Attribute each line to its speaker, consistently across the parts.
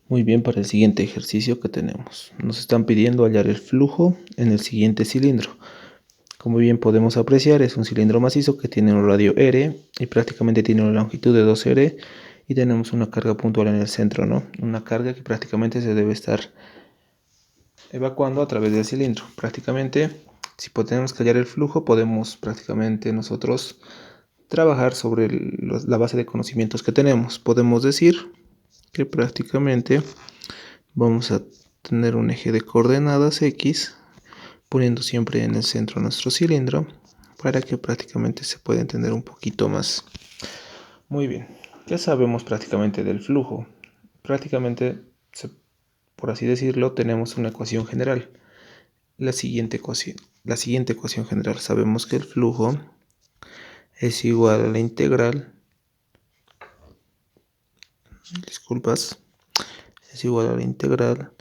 Speaker 1: Muy bien, para el siguiente ejercicio que tenemos, nos están pidiendo hallar el flujo en el siguiente cilindro. Como bien podemos apreciar, es un cilindro macizo que tiene un radio R y prácticamente tiene una longitud de 2R y tenemos una carga puntual en el centro, ¿no? Una carga que prácticamente se debe estar evacuando a través del cilindro. Prácticamente, si podemos hallar el flujo, podemos prácticamente nosotros trabajar sobre la base de conocimientos que tenemos. Podemos decir que prácticamente vamos a tener un eje de coordenadas X, poniendo siempre en el centro nuestro cilindro para que prácticamente se pueda entender un poquito más. Muy bien, ya sabemos prácticamente del flujo. Prácticamente, por así decirlo, tenemos una ecuación general. La siguiente ecuación general, sabemos que el flujo es igual a la integral, es igual a la integral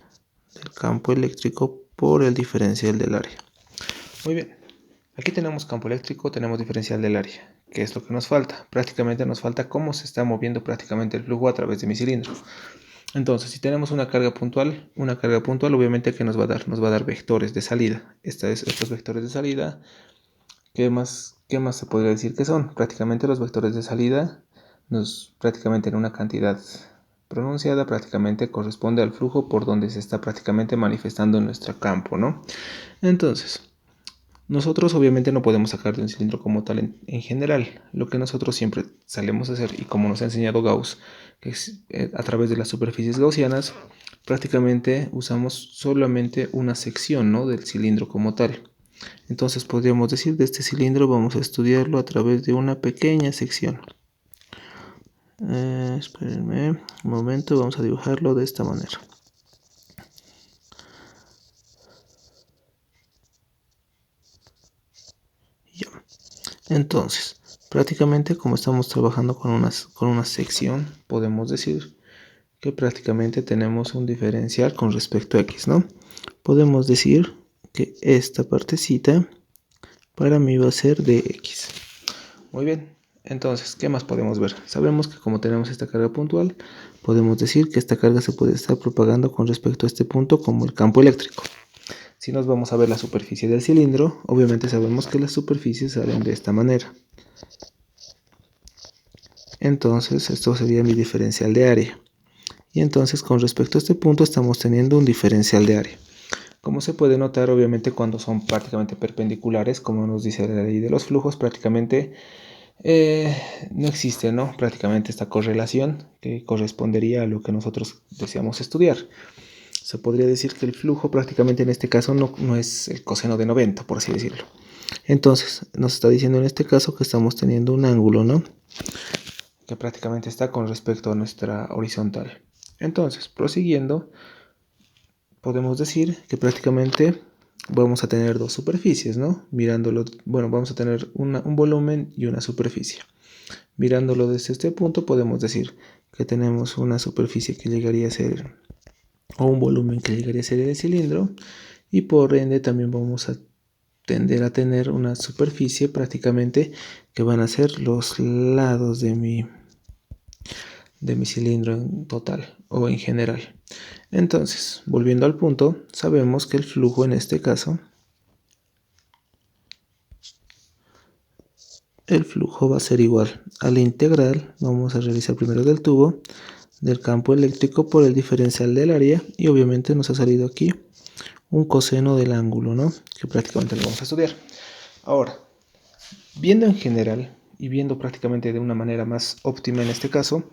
Speaker 1: del campo eléctrico por el diferencial del área. Muy bien, aquí tenemos campo eléctrico, tenemos diferencial del área. ¿Qué es lo que nos falta? Prácticamente nos falta cómo se está moviendo prácticamente el flujo a través de mi cilindro. Entonces, si tenemos una carga puntual obviamente que nos va a dar? Nos va a dar vectores de salida. Estos vectores de salida, ¿qué más se podría decir que son? Prácticamente los vectores de salida prácticamente en una cantidad pronunciada prácticamente corresponde al flujo por donde se está prácticamente manifestando nuestro campo, ¿no? Entonces, nosotros obviamente no podemos sacar de un cilindro como tal en general. Lo que nosotros siempre solemos hacer, y como nos ha enseñado Gauss, que es, a través de las superficies gaussianas, prácticamente usamos solamente una sección, ¿no?, del cilindro como tal. Entonces podríamos decir, de este cilindro vamos a estudiarlo a través de una pequeña sección. Espérenme un momento, vamos a dibujarlo de esta manera. Ya. Entonces, prácticamente como estamos trabajando con una sección, podemos decir que prácticamente tenemos un diferencial con respecto a X, ¿no? Podemos decir que esta partecita para mí va a ser de X. Muy bien, entonces, ¿qué más podemos ver? Sabemos que como tenemos esta carga puntual, podemos decir que esta carga se puede estar propagando con respecto a este punto como el campo eléctrico. Si nos vamos a ver la superficie del cilindro, obviamente sabemos que las superficies salen de esta manera. Entonces, esto sería mi diferencial de área. Y entonces, con respecto a este punto, estamos teniendo un diferencial de área. Como se puede notar, obviamente, cuando son prácticamente perpendiculares, como nos dice la ley de los flujos, prácticamente no existe, ¿no?, prácticamente esta correlación que correspondería a lo que nosotros deseamos estudiar. Se podría decir que el flujo prácticamente en este caso no es el coseno de 90, por así decirlo. Entonces, nos está diciendo en este caso que estamos teniendo un ángulo, ¿no?, que prácticamente está con respecto a nuestra horizontal. Entonces, prosiguiendo, podemos decir que prácticamente vamos a tener dos superficies, ¿no? Mirándolo, bueno, vamos a tener un volumen y una superficie. Mirándolo desde este punto, podemos decir que tenemos una superficie que llegaría a ser, o un volumen que llegaría a ser el cilindro, y por ende también vamos a tender a tener una superficie prácticamente que van a ser los lados de mi cilindro en total o en general. Entonces, volviendo al punto, sabemos que el flujo en este caso, el flujo va a ser igual a la integral, vamos a realizar primero del tubo, del campo eléctrico por el diferencial del área, y obviamente nos ha salido aquí un coseno del ángulo, ¿no?, que prácticamente lo vamos a estudiar. Ahora, viendo en general y viendo prácticamente de una manera más óptima en este caso,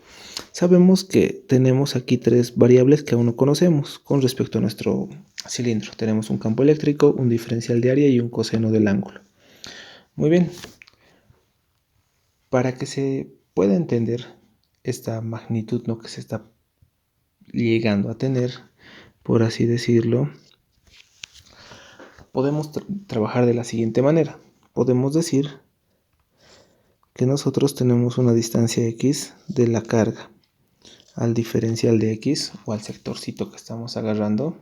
Speaker 1: sabemos que tenemos aquí tres variables que aún no conocemos con respecto a nuestro cilindro. Tenemos un campo eléctrico, un diferencial de área y un coseno del ángulo. Muy bien. Para que se pueda entender esta magnitud, ¿no?, que se está llegando a tener, por así decirlo, podemos trabajar de la siguiente manera. Podemos decir que nosotros tenemos una distancia X de la carga al diferencial de X o al sectorcito que estamos agarrando.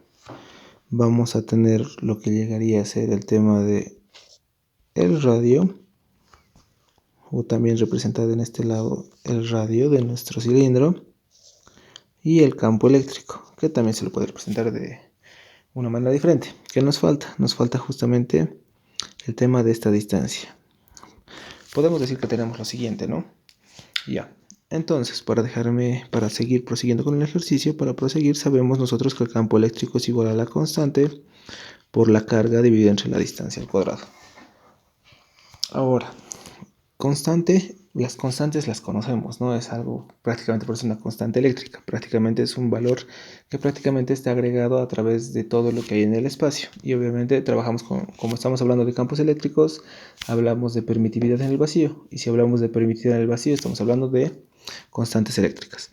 Speaker 1: Vamos a tener lo que llegaría a ser el tema de el radio, o también representado en este lado el radio de nuestro cilindro, y el campo eléctrico. que también se lo puede representar de una manera diferente. ¿Qué nos falta? Nos falta justamente el tema de esta distancia. Podemos decir que tenemos lo siguiente, ¿no? Ya. Entonces, para seguir prosiguiendo con el ejercicio, para proseguir, sabemos nosotros que el campo eléctrico es igual a la constante por la carga dividida entre la distancia al cuadrado. Ahora, constante, las constantes las conocemos, ¿no? Es algo prácticamente, por eso una constante eléctrica. Prácticamente es un valor que prácticamente está agregado a través de todo lo que hay en el espacio. Y obviamente trabajamos como estamos hablando de campos eléctricos, hablamos de permitividad en el vacío. Y si hablamos de permitividad en el vacío, estamos hablando de constantes eléctricas.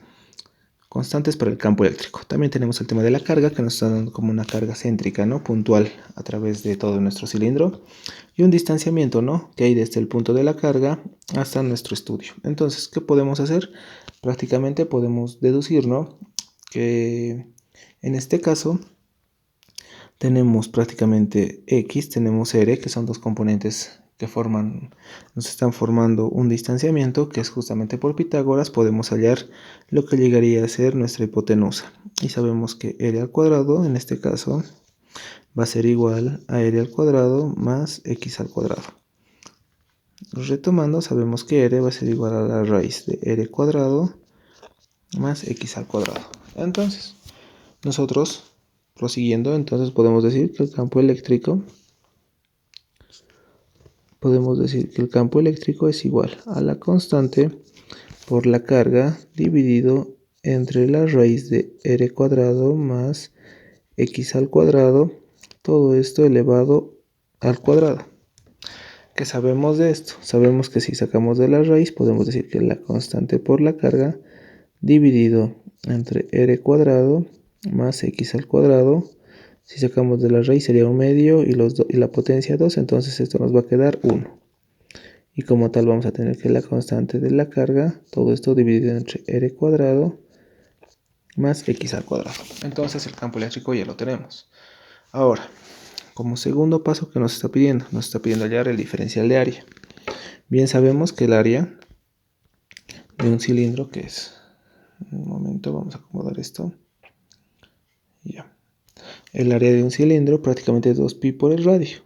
Speaker 1: Constantes para el campo eléctrico. También tenemos el tema de la carga, que nos está dando como una carga céntrica, ¿no? Puntual a través de todo nuestro cilindro. Y un distanciamiento, ¿no? Que hay desde el punto de la carga hasta nuestro estudio. Entonces, ¿qué podemos hacer? Prácticamente podemos deducir, ¿no? Que en este caso tenemos prácticamente X, tenemos R, que son dos componentes que nos están formando un distanciamiento, que es justamente por Pitágoras, podemos hallar lo que llegaría a ser nuestra hipotenusa. Y sabemos que R al cuadrado, en este caso, va a ser igual a R al cuadrado más X al cuadrado. Retomando, sabemos que R va a ser igual a la raíz de R cuadrado más X al cuadrado. Entonces, nosotros, prosiguiendo, entonces podemos decir que el campo eléctrico es igual a la constante por la carga dividido entre la raíz de R cuadrado más X al cuadrado, todo esto elevado al cuadrado. ¿Qué sabemos de esto? Sabemos que si sacamos de la raíz, podemos decir que la constante por la carga dividido entre R cuadrado más X al cuadrado. Si sacamos de la raíz sería 1 medio y la potencia 2, entonces esto nos va a quedar 1. Y como tal vamos a tener que la constante de la carga, todo esto dividido entre R cuadrado más X al cuadrado. Entonces el campo eléctrico ya lo tenemos. Ahora, como segundo paso que nos está pidiendo hallar el diferencial de área. Bien sabemos que el área de un cilindro, que es, un momento, vamos a acomodar esto. Ya. El área de un cilindro prácticamente es 2pi por el radio.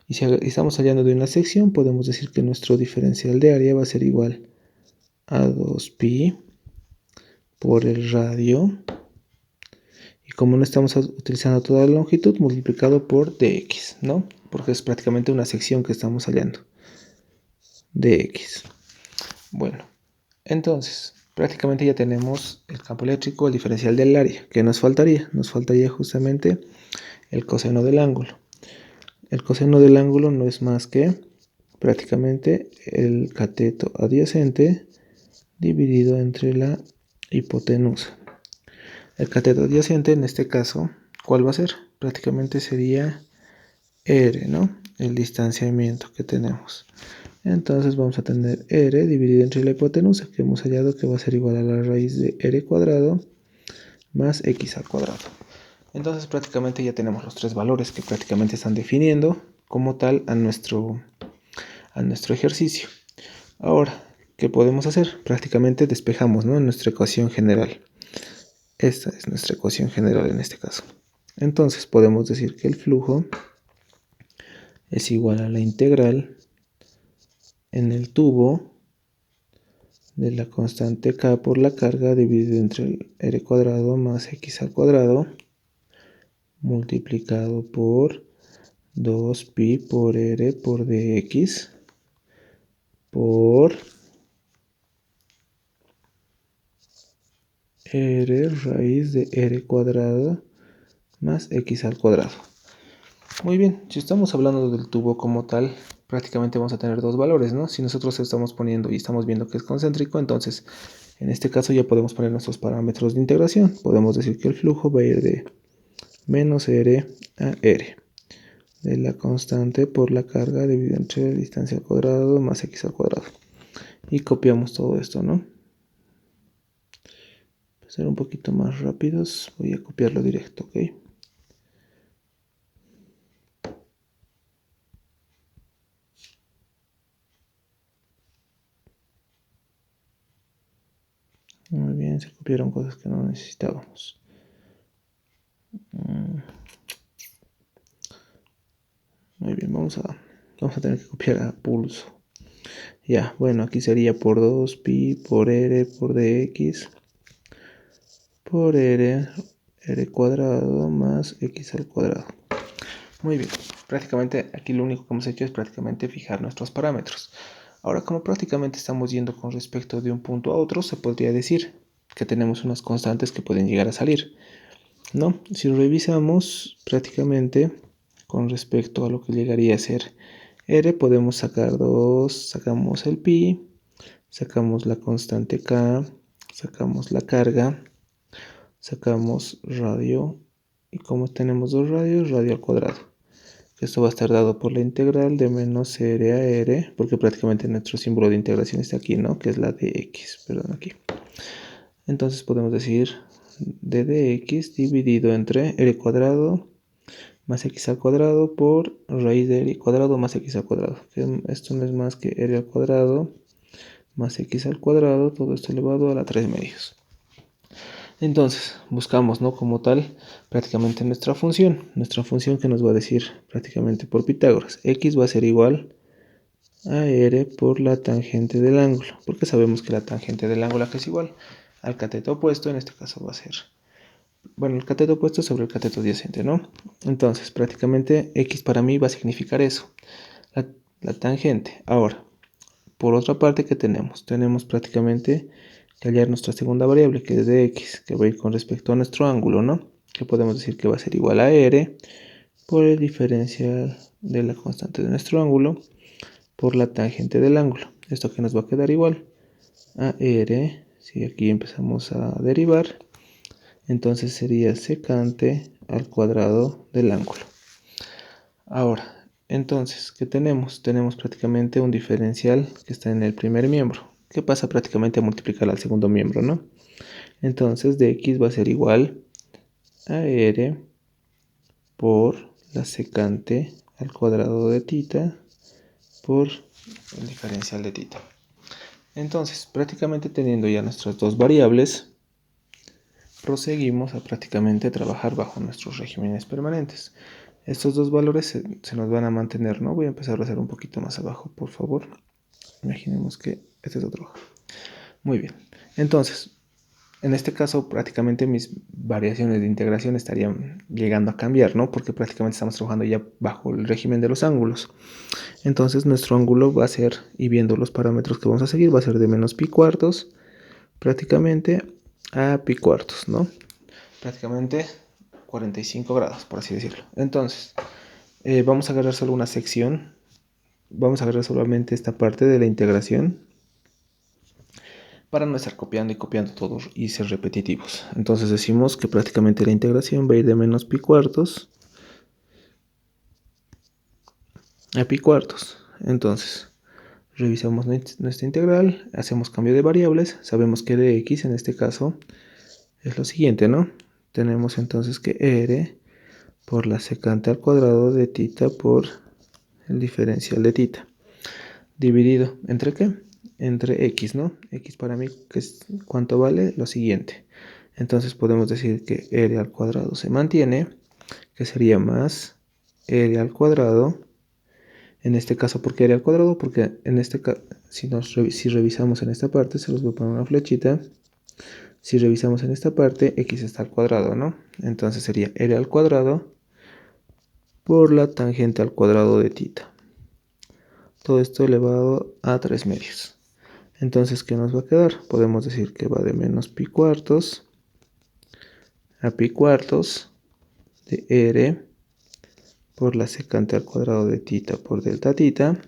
Speaker 1: Y si estamos hallando de una sección, podemos decir que nuestro diferencial de área va a ser igual a 2pi por el radio. Y como no estamos utilizando toda la longitud, multiplicado por dx, ¿no? Porque es prácticamente una sección que estamos hallando. Dx. Bueno, entonces, prácticamente ya tenemos el campo eléctrico, el diferencial del área. ¿Qué nos faltaría? Nos faltaría justamente el coseno del ángulo. El coseno del ángulo no es más que prácticamente el cateto adyacente dividido entre la hipotenusa. El cateto adyacente en este caso, ¿cuál va a ser? Prácticamente sería R, ¿no? El distanciamiento que tenemos. Entonces vamos a tener R dividido entre la hipotenusa, que hemos hallado que va a ser igual a la raíz de R cuadrado más X al cuadrado. Entonces prácticamente ya tenemos los tres valores que prácticamente están definiendo como tal a nuestro ejercicio. Ahora, ¿qué podemos hacer? Prácticamente despejamos, ¿no? Nuestra ecuación general. Esta es nuestra ecuación general en este caso. Entonces podemos decir que el flujo es igual a la integral en el tubo de la constante K por la carga dividido entre el R cuadrado más X al cuadrado multiplicado por 2pi por R por dx por R raíz de R cuadrado más X al cuadrado. Muy bien, si estamos hablando del tubo como tal, prácticamente vamos a tener dos valores, ¿no? Si nosotros estamos poniendo y estamos viendo que es concéntrico, entonces en este caso ya podemos poner nuestros parámetros de integración. Podemos decir que el flujo va a ir de menos R a R, de la constante por la carga dividida entre distancia al cuadrado más X al cuadrado. Y copiamos todo esto, ¿no? Para ser un poquito más rápidos, voy a copiarlo directo, ¿ok? Muy bien, se copiaron cosas que no necesitábamos. vamos a tener que copiar a pulso. Ya, bueno, aquí sería por 2 pi por r por dx por r cuadrado más x al cuadrado. Muy bien, prácticamente aquí lo único que hemos hecho es prácticamente fijar nuestros parámetros. Ahora, como prácticamente estamos yendo con respecto de un punto a otro, se podría decir que tenemos unas constantes que pueden llegar a salir, ¿no? Si revisamos prácticamente con respecto a lo que llegaría a ser r, podemos sacar 2, sacamos el pi, sacamos la constante k, sacamos la carga, sacamos radio, y como tenemos dos radios, radio al cuadrado. Esto va a estar dado por la integral de menos r a r, porque prácticamente nuestro símbolo de integración está aquí, ¿no? Que es la dx, perdón, aquí. Entonces podemos decir d dx dividido entre r cuadrado más x al cuadrado por raíz de r cuadrado más x al cuadrado. Esto no es más que r al cuadrado más x al cuadrado, todo esto elevado a la 3 medios. Entonces, buscamos, ¿no? Como tal, prácticamente nuestra función que nos va a decir prácticamente por Pitágoras. X va a ser igual a r por la tangente del ángulo, porque sabemos que la tangente del ángulo que es igual al cateto opuesto, en este caso va a ser, bueno, el cateto opuesto sobre el cateto adyacente, ¿no? Entonces, prácticamente X para mí va a significar eso, la tangente. Ahora, por otra parte, ¿qué tenemos? Tenemos prácticamente que hallar nuestra segunda variable, que es de x, que va a ir con respecto a nuestro ángulo, ¿no? Que podemos decir que va a ser igual a r por el diferencial de la constante de nuestro ángulo por la tangente del ángulo. Esto que nos va a quedar igual a r, si aquí empezamos a derivar, entonces sería secante al cuadrado del ángulo. Ahora, entonces, ¿qué tenemos? Tenemos prácticamente un diferencial que está en el primer miembro, que pasa prácticamente a multiplicar al segundo miembro, ¿no? Entonces, dx va a ser igual a r por la secante al cuadrado de θ por el diferencial de θ. Entonces, prácticamente teniendo ya nuestras dos variables, proseguimos a prácticamente trabajar bajo nuestros regímenes permanentes. Estos dos valores se nos van a mantener, ¿no? Voy a empezar a hacer un poquito más abajo, por favor. Imaginemos que este es otro. Muy bien. Entonces, en este caso, prácticamente mis variaciones de integración estarían llegando a cambiar, ¿no? Porque prácticamente estamos trabajando ya bajo el régimen de los ángulos. Entonces, nuestro ángulo va a ser, y viendo los parámetros que vamos a seguir, va a ser de menos pi cuartos, prácticamente a pi cuartos, ¿no? Prácticamente 45 grados, por así decirlo. Entonces, vamos a agarrar solo una sección. Vamos a agarrar solamente esta parte de la integración para no estar copiando y copiando todos y ser repetitivos. Entonces decimos que prácticamente la integración va a ir de menos pi cuartos a pi cuartos. Entonces, revisamos nuestra integral, hacemos cambio de variables, sabemos que dx en este caso es lo siguiente, ¿no? Tenemos entonces que r por la secante al cuadrado de θ por el diferencial de θ, dividido ¿entre qué? Entre x, ¿no? X para mí, que es ¿cuánto vale? Lo siguiente. Entonces podemos decir que r al cuadrado se mantiene, que sería más r al cuadrado. En este caso, ¿por qué r al cuadrado? Porque en este caso, si revisamos en esta parte, se los voy a poner una flechita. Si revisamos en esta parte, x está al cuadrado, ¿no? Entonces sería r al cuadrado por la tangente al cuadrado de θ. Todo esto elevado a 3 medios. Entonces, ¿qué nos va a quedar? Podemos decir que va de menos pi cuartos a pi cuartos de r por la secante al cuadrado de θ por delta θ,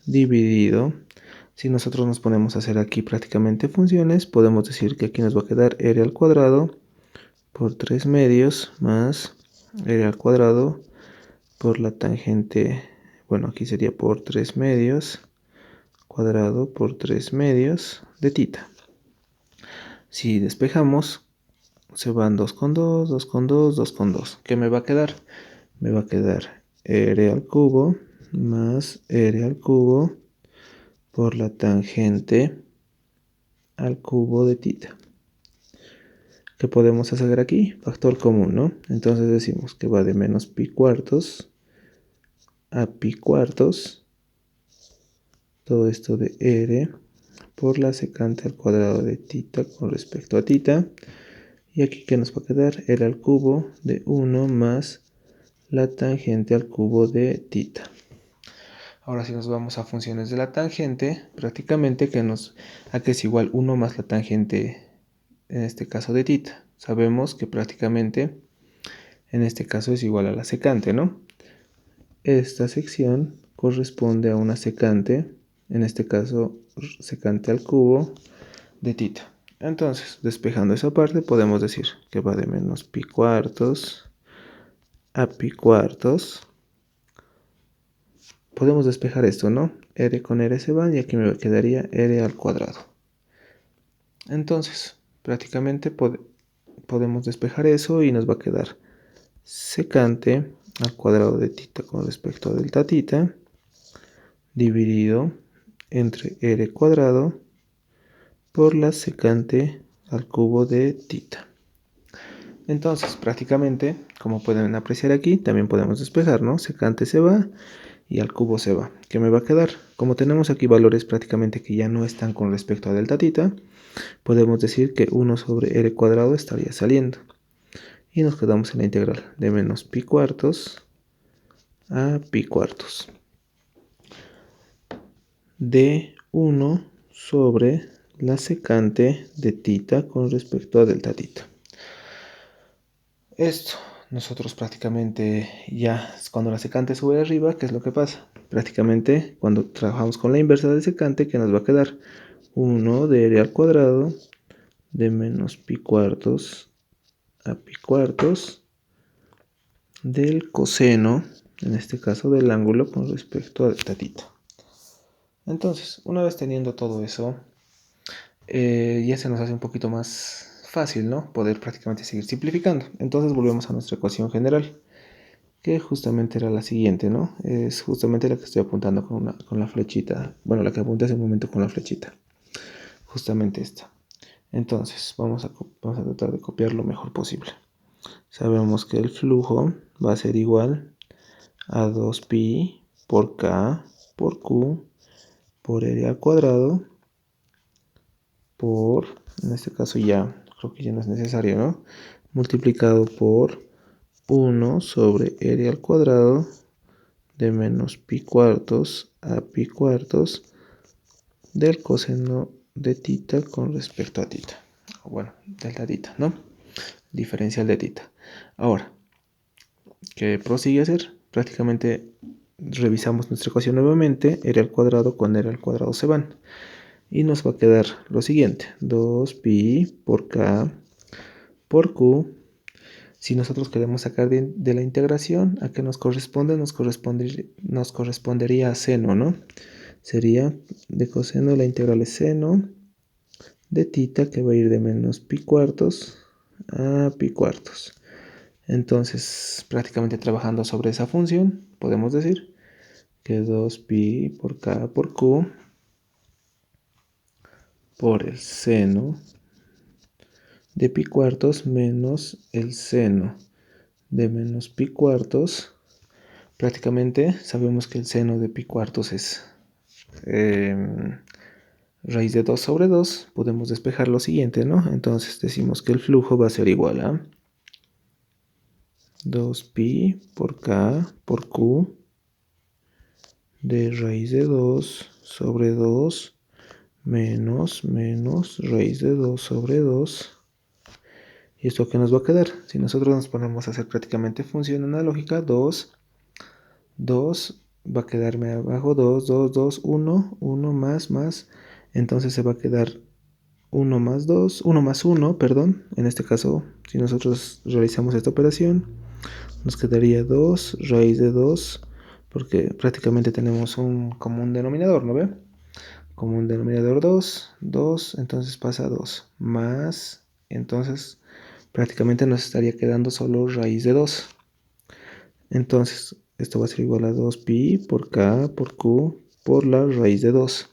Speaker 1: dividido. Si nosotros nos ponemos a hacer aquí prácticamente funciones, podemos decir que aquí nos va a quedar r al cuadrado por 3 medios más r al cuadrado por la tangente, bueno, aquí sería por 3 medios cuadrado por 3 medios de θ. Si despejamos, se van 2 con 2, 2 con 2, 2 con 2. ¿Qué me va a quedar? Me va a quedar r al cubo más r al cubo por la tangente al cubo de θ. ¿Qué podemos hacer aquí? Factor común, ¿no? Entonces decimos que va de menos pi cuartos a pi cuartos, todo esto de r, por la secante al cuadrado de tita con respecto a tita. Y aquí, ¿qué nos va a quedar? R al cubo de 1 más la tangente al cubo de tita. Ahora si nos vamos a funciones de la tangente, prácticamente a que es igual 1 más la tangente, en este caso de tita. Sabemos que prácticamente en este caso es igual a la secante, ¿no? Esta sección corresponde a una secante, en este caso secante al cubo de tita. Entonces, despejando esa parte, podemos decir que va de menos pi cuartos a pi cuartos. Podemos despejar esto, ¿no? R con R se van y aquí me quedaría R al cuadrado. Entonces, prácticamente podemos despejar eso y nos va a quedar secante al cuadrado de tita con respecto a delta tita dividido entre R cuadrado por la secante al cubo de tita. Entonces, prácticamente, como pueden apreciar aquí, también podemos despejar, ¿no? Secante se va y al cubo se va. ¿Qué me va a quedar? Como tenemos aquí valores prácticamente que ya no están con respecto a delta tita, podemos decir que 1 sobre r cuadrado estaría saliendo. Y nos quedamos en la integral de menos pi cuartos a pi cuartos de 1 sobre la secante de tita con respecto a delta tita. Esto, nosotros prácticamente ya, cuando la secante sube arriba, ¿qué es lo que pasa? Prácticamente cuando trabajamos con la inversa del secante, ¿qué nos va a quedar? 1 de r al cuadrado de menos pi cuartos a pi cuartos del coseno, en este caso del ángulo con respecto a delta tita. Entonces, una vez teniendo todo eso, ya se nos hace un poquito más fácil, ¿no? Poder prácticamente seguir simplificando. Entonces volvemos a nuestra ecuación general, que justamente era la siguiente, ¿no? Es justamente la que estoy apuntando con la flechita. Bueno, la que apunté hace un momento con la flechita. Justamente esta. Entonces, vamos a tratar de copiar lo mejor posible. Sabemos que el flujo va a ser igual a 2pi por k por q por r al cuadrado por, en este caso ya, creo que ya no es necesario, ¿no? Multiplicado por 1 sobre r al cuadrado de menos pi cuartos a pi cuartos del coseno de tita con respecto a tita. Bueno, delta tita, ¿no? Diferencial de tita. Ahora, ¿qué prosigue a hacer? Prácticamente revisamos nuestra ecuación nuevamente, r al cuadrado con r al cuadrado se van. Y nos va a quedar lo siguiente, 2pi por k por q. Si nosotros queremos sacar de la integración, ¿a qué nos corresponde? Nos correspondería a seno, ¿no? Sería de coseno, la integral es seno de tita, que va a ir de menos pi cuartos a pi cuartos. Entonces, prácticamente trabajando sobre esa función, podemos decir que 2pi por k por q por el seno de pi cuartos menos el seno de menos pi cuartos. Prácticamente sabemos que el seno de pi cuartos es raíz de 2 sobre 2. Podemos despejar lo siguiente, ¿no? Entonces decimos que el flujo va a ser igual a 2pi por k por q de raíz de 2 sobre 2 menos raíz de 2 sobre 2. ¿Y esto qué nos va a quedar? Si nosotros nos ponemos a hacer prácticamente función analógica, 2 va a quedarme abajo 2, 1, 1 más. Entonces se va a quedar 1 más 2, 1 más 1, perdón. En este caso, si nosotros realizamos esta operación, nos quedaría 2 raíz de 2, porque prácticamente tenemos un común denominador, ¿no ve? Común denominador 2, entonces pasa 2, más, entonces prácticamente nos estaría quedando solo raíz de 2. Entonces, esto va a ser igual a 2pi por k por q por la raíz de 2.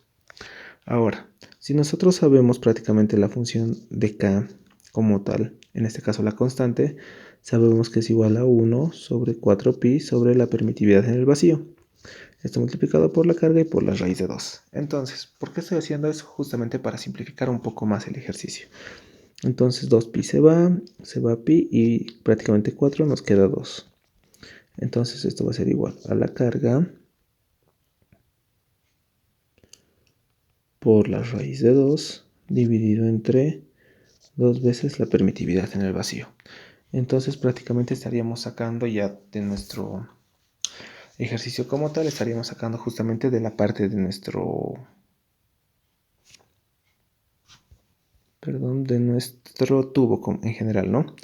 Speaker 1: Ahora, si nosotros sabemos prácticamente la función de k como tal, en este caso la constante, sabemos que es igual a 1 sobre 4pi sobre la permitividad en el vacío. Esto multiplicado por la carga y por la raíz de 2. Entonces, ¿por qué estoy haciendo eso? Justamente para simplificar un poco más el ejercicio. Entonces 2pi se va pi y prácticamente 4 nos queda 2. Entonces esto va a ser igual a la carga por la raíz de 2 dividido entre 2 veces la permitividad en el vacío. Entonces prácticamente estaríamos sacando ya de nuestro ejercicio como tal, estaríamos sacando justamente de la parte de nuestro tubo en general, ¿no?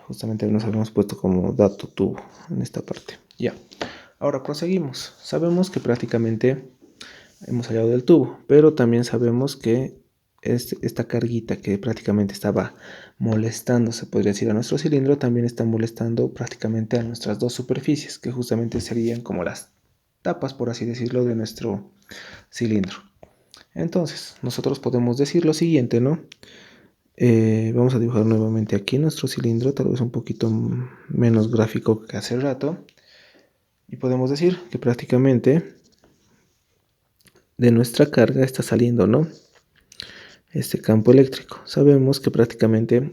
Speaker 1: Justamente nos habíamos puesto como dato tubo en esta parte. Ya. Ahora proseguimos. Sabemos que prácticamente hemos hallado del tubo, pero también sabemos que esta carguita que prácticamente estaba molestando, se podría decir, a nuestro cilindro, también está molestando prácticamente a nuestras dos superficies, que justamente serían como las tapas, por así decirlo, de nuestro cilindro. Entonces, nosotros podemos decir lo siguiente, ¿no? Vamos a dibujar nuevamente aquí nuestro cilindro, tal vez un poquito menos gráfico que hace rato. Y podemos decir que prácticamente de nuestra carga está saliendo, ¿no? Este campo eléctrico. Sabemos que prácticamente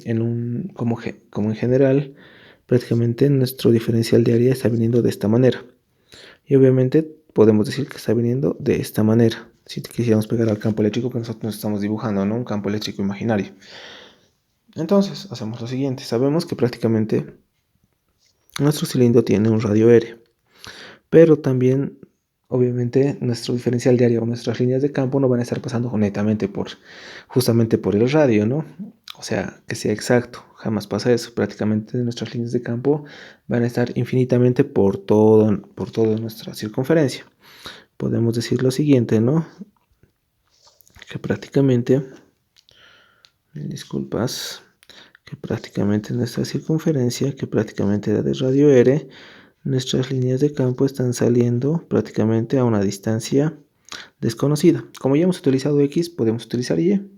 Speaker 1: como en general, prácticamente nuestro diferencial de área está viniendo de esta manera. Y obviamente podemos decir que está viniendo de esta manera. Si quisiéramos pegar al campo eléctrico que nosotros nos estamos dibujando, ¿no? Un campo eléctrico imaginario. Entonces, hacemos lo siguiente. Sabemos que prácticamente nuestro cilindro tiene un radio R. Pero también, obviamente, nuestro diferencial de área o nuestras líneas de campo no van a estar pasando netamente justamente por el radio, ¿no? O sea, que sea exacto, jamás pasa eso. Prácticamente nuestras líneas de campo van a estar infinitamente por toda nuestra circunferencia. Podemos decir lo siguiente, ¿no? Que prácticamente, que prácticamente nuestra circunferencia, que prácticamente era de radio R, nuestras líneas de campo están saliendo prácticamente a una distancia desconocida. Como ya hemos utilizado X, podemos utilizar Y,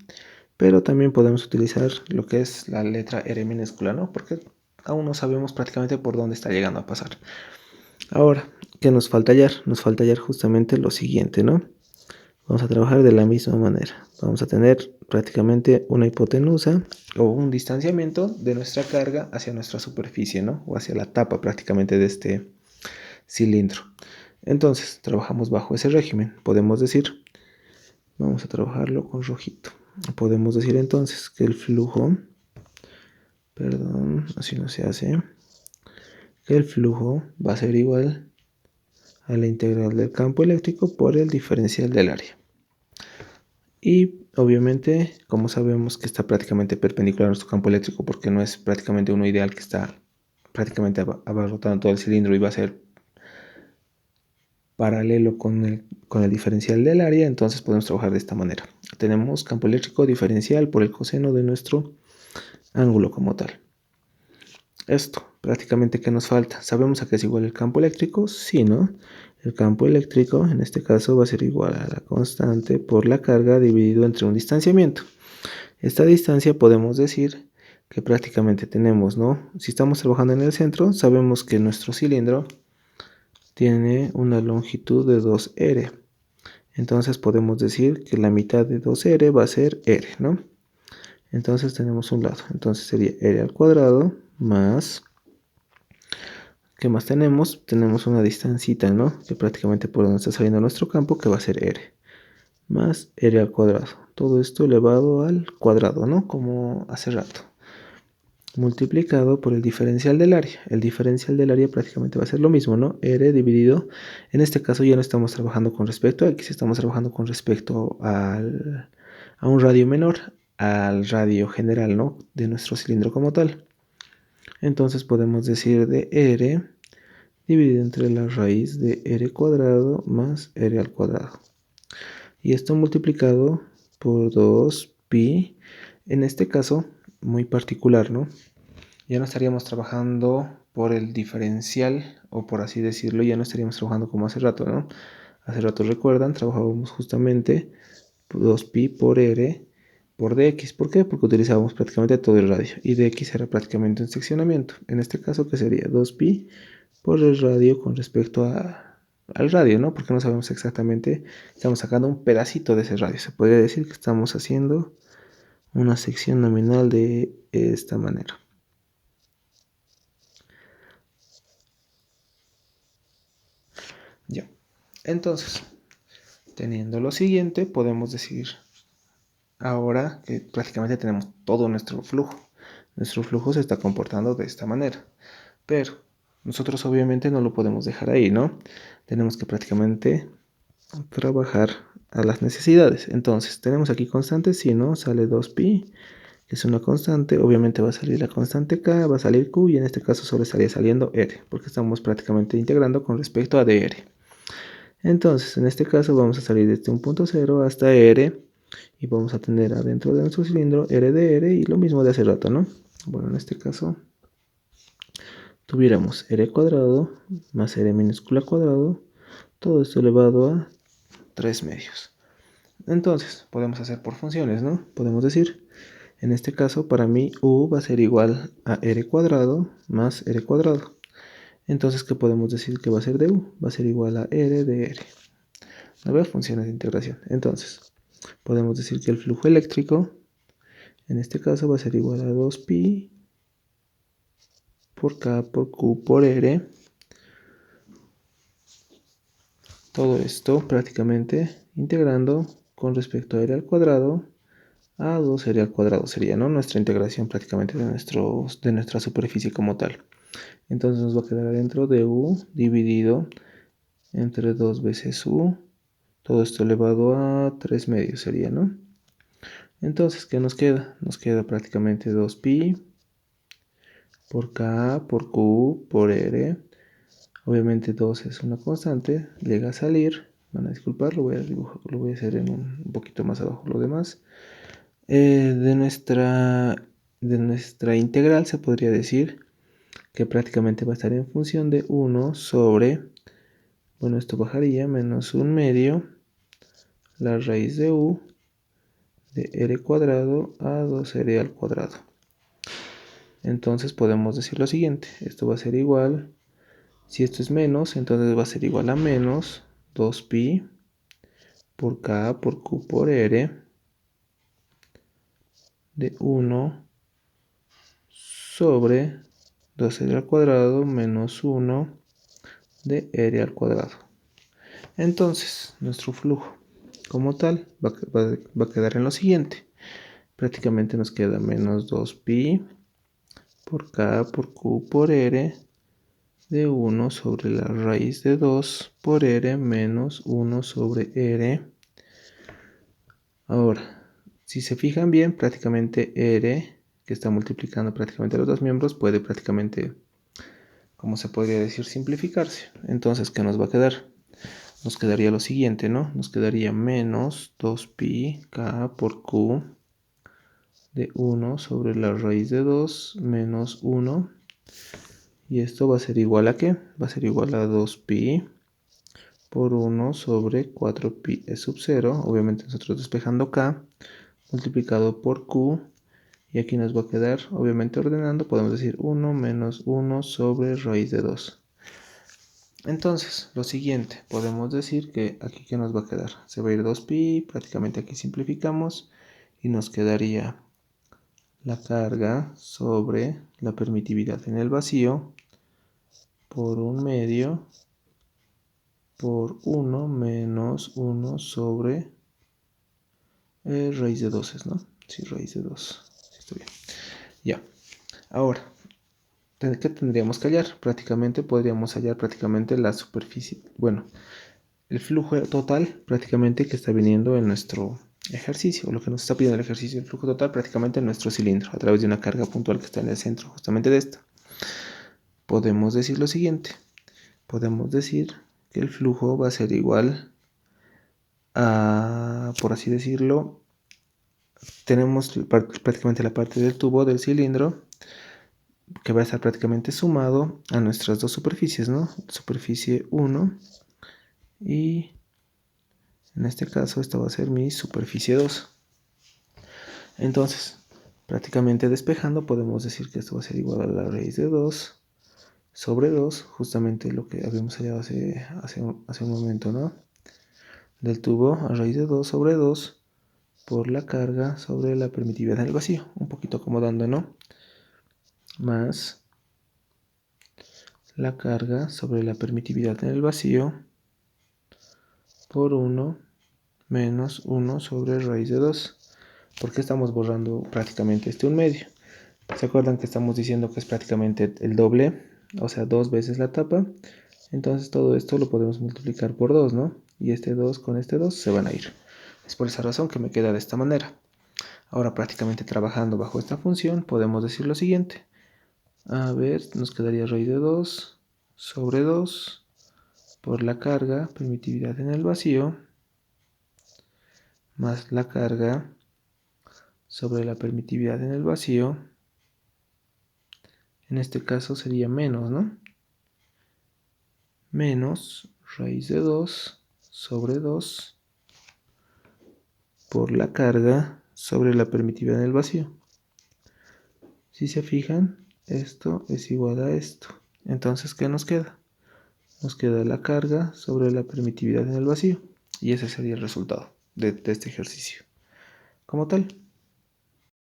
Speaker 1: pero también podemos utilizar lo que es la letra R minúscula, ¿no? Porque aún no sabemos prácticamente por dónde está llegando a pasar. Ahora, ¿qué nos falta hallar? Nos falta hallar justamente lo siguiente, ¿no? Vamos a trabajar de la misma manera. Vamos a tener prácticamente una hipotenusa o un distanciamiento de nuestra carga hacia nuestra superficie, ¿no? O hacia la tapa prácticamente de este cilindro. Entonces, trabajamos bajo ese régimen. Podemos decir, vamos a trabajarlo con rojito. Podemos decir entonces que el flujo, así no se hace, que el flujo va a ser igual a la integral del campo eléctrico por el diferencial del área. Y obviamente, como sabemos que está prácticamente perpendicular a nuestro campo eléctrico, porque no es prácticamente uno ideal que está prácticamente abarrotando todo el cilindro y va a ser paralelo con el diferencial del área, entonces podemos trabajar de esta manera. Tenemos campo eléctrico diferencial por el coseno de nuestro ángulo como tal. Esto, prácticamente, ¿qué nos falta? ¿Sabemos a qué es igual el campo eléctrico? Sí, ¿no? El campo eléctrico, en este caso, va a ser igual a la constante por la carga dividido entre un distanciamiento. Esta distancia podemos decir que prácticamente tenemos, ¿no? Si estamos trabajando en el centro, sabemos que nuestro cilindro tiene una longitud de 2R. Entonces podemos decir que la mitad de 2R va a ser R, ¿no? Entonces tenemos un lado. Entonces sería R al cuadrado más... ¿Qué más tenemos? Tenemos una distancita, ¿no? Que prácticamente por donde está saliendo nuestro campo, que va a ser R. Más R al cuadrado. Todo esto elevado al cuadrado, ¿no? Como hace rato. Multiplicado por el diferencial del área. El diferencial del área prácticamente va a ser lo mismo, ¿no? R dividido. En este caso ya no estamos trabajando con respecto a X, estamos trabajando con respecto a un radio menor, al radio general, ¿no? De nuestro cilindro como tal. Entonces podemos decir de R dividido entre la raíz de R cuadrado más R al cuadrado. Y esto multiplicado por 2pi, en este caso muy particular, ¿no? Ya no estaríamos trabajando por el diferencial, o por así decirlo, ya no estaríamos trabajando como hace rato, ¿no? Hace rato, recuerdan, trabajábamos justamente 2pi por R por dx. ¿Por qué? Porque utilizábamos prácticamente todo el radio. Y dx era prácticamente un seccionamiento. En este caso, ¿qué sería? 2pi por el radio con respecto a al radio, ¿no? Porque no sabemos exactamente, estamos sacando un pedacito de ese radio. Se podría decir que estamos haciendo una sección nominal de esta manera. Ya. Entonces, teniendo lo siguiente, podemos decir ahora que prácticamente tenemos todo nuestro flujo. Nuestro flujo se está comportando de esta manera. Pero nosotros obviamente no lo podemos dejar ahí, ¿no? Tenemos que prácticamente trabajar a las necesidades. Entonces, tenemos aquí constante, si no, sale 2pi, que es una constante. Obviamente va a salir la constante k, va a salir q, y en este caso solo estaría saliendo r, porque estamos prácticamente integrando con respecto a dr. Entonces, en este caso vamos a salir desde un punto 0 hasta r, y vamos a tener adentro de nuestro cilindro r de r, y lo mismo de hace rato, ¿no? Bueno, en este caso tuviéramos r cuadrado más r minúscula cuadrado, todo esto elevado a 3 medios. Entonces, podemos hacer por funciones, ¿no? Podemos decir, en este caso, para mí u va a ser igual a r cuadrado más r cuadrado. Entonces, ¿qué podemos decir que va a ser de u? Va a ser igual a r de r. ¿No veo? Funciones de integración. Entonces, podemos decir que el flujo eléctrico, en este caso, va a ser igual a 2pi por k por q por r. Todo esto prácticamente integrando con respecto a r al cuadrado a 2r al cuadrado sería, ¿no? Nuestra integración prácticamente de nuestra superficie como tal. Entonces nos va a quedar adentro de u dividido entre 2 veces u. Todo esto elevado a 3 medios sería, ¿no? Entonces, ¿qué nos queda? Nos queda prácticamente 2pi por k por q por r. Obviamente 2 es una constante, llega a salir. Van a disculpar, lo voy a hacer en un poquito más abajo lo demás. De nuestra integral se podría decir que prácticamente va a estar en función de 1 sobre, bueno, esto bajaría, menos 1 medio, la raíz de u de r cuadrado a 2r al cuadrado. Entonces podemos decir lo siguiente, esto va a ser igual, si esto es menos, entonces va a ser igual a menos 2pi por k por q por r de 1 sobre 2r al cuadrado menos 1 de r al cuadrado. Entonces, nuestro flujo como tal va a quedar en lo siguiente. Prácticamente nos queda menos 2pi por k por q por r de 1 sobre la raíz de 2 por r menos 1 sobre r. Ahora, si se fijan bien, prácticamente r, que está multiplicando prácticamente los dos miembros, puede prácticamente, como se podría decir, simplificarse. Entonces, ¿qué nos va a quedar? Nos quedaría lo siguiente, ¿no? Nos quedaría menos 2pi k por q de 1 sobre la raíz de 2 menos 1. Y esto va a ser igual a ¿qué? Va a ser igual a 2pi por 1 sobre 4pi e sub 0. Obviamente nosotros despejando k multiplicado por q. Y aquí nos va a quedar, obviamente ordenando, podemos decir 1 menos 1 sobre raíz de 2. Entonces, lo siguiente, podemos decir que aquí ¿qué nos va a quedar? Se va a ir 2pi, prácticamente aquí simplificamos y nos quedaría la carga sobre la permitividad en el vacío por 1 medio por 1 menos 1 sobre raíz de 2, ¿no? Sí, raíz de 2. Sí, está bien. Ya. Ahora, ¿qué tendríamos que hallar? Prácticamente podríamos hallar prácticamente la superficie, bueno, el flujo total prácticamente que está viniendo en nuestro ejercicio, lo que nos está pidiendo el ejercicio, el flujo total prácticamente en nuestro cilindro, a través de una carga puntual que está en el centro justamente de esto. Podemos decir lo siguiente, podemos decir que el flujo va a ser igual a, por así decirlo, tenemos prácticamente la parte del tubo del cilindro que va a estar prácticamente sumado a nuestras dos superficies, ¿no? Superficie 1 y en este caso esta va a ser mi superficie 2. Entonces, prácticamente despejando podemos decir que esto va a ser igual a la raíz de 2 sobre 2, justamente lo que habíamos hallado hace un momento, ¿no? Del tubo a raíz de 2 sobre 2 por la carga sobre la permitividad en el vacío, un poquito acomodando, ¿no? Más la carga sobre la permitividad en el vacío por 1 menos 1 sobre raíz de 2. ¿Por qué estamos borrando prácticamente este 1/2? ¿Se acuerdan que estamos diciendo que es prácticamente el doble? O sea, 2 veces la tapa. Entonces todo esto lo podemos multiplicar por 2, ¿no? Y este 2 con este 2 se van a ir. Es por esa razón que me queda de esta manera. Ahora prácticamente trabajando bajo esta función podemos decir lo siguiente. A ver, nos quedaría raíz de 2 sobre 2 por la carga, permitividad en el vacío, más la carga sobre la permitividad en el vacío. En este caso sería menos, ¿no? Menos raíz de 2 sobre 2 por la carga sobre la permitividad en el vacío. Si se fijan, esto es igual a esto. Entonces, ¿qué nos queda? Nos queda la carga sobre la permitividad en el vacío. Y ese sería el resultado de este ejercicio. Como tal,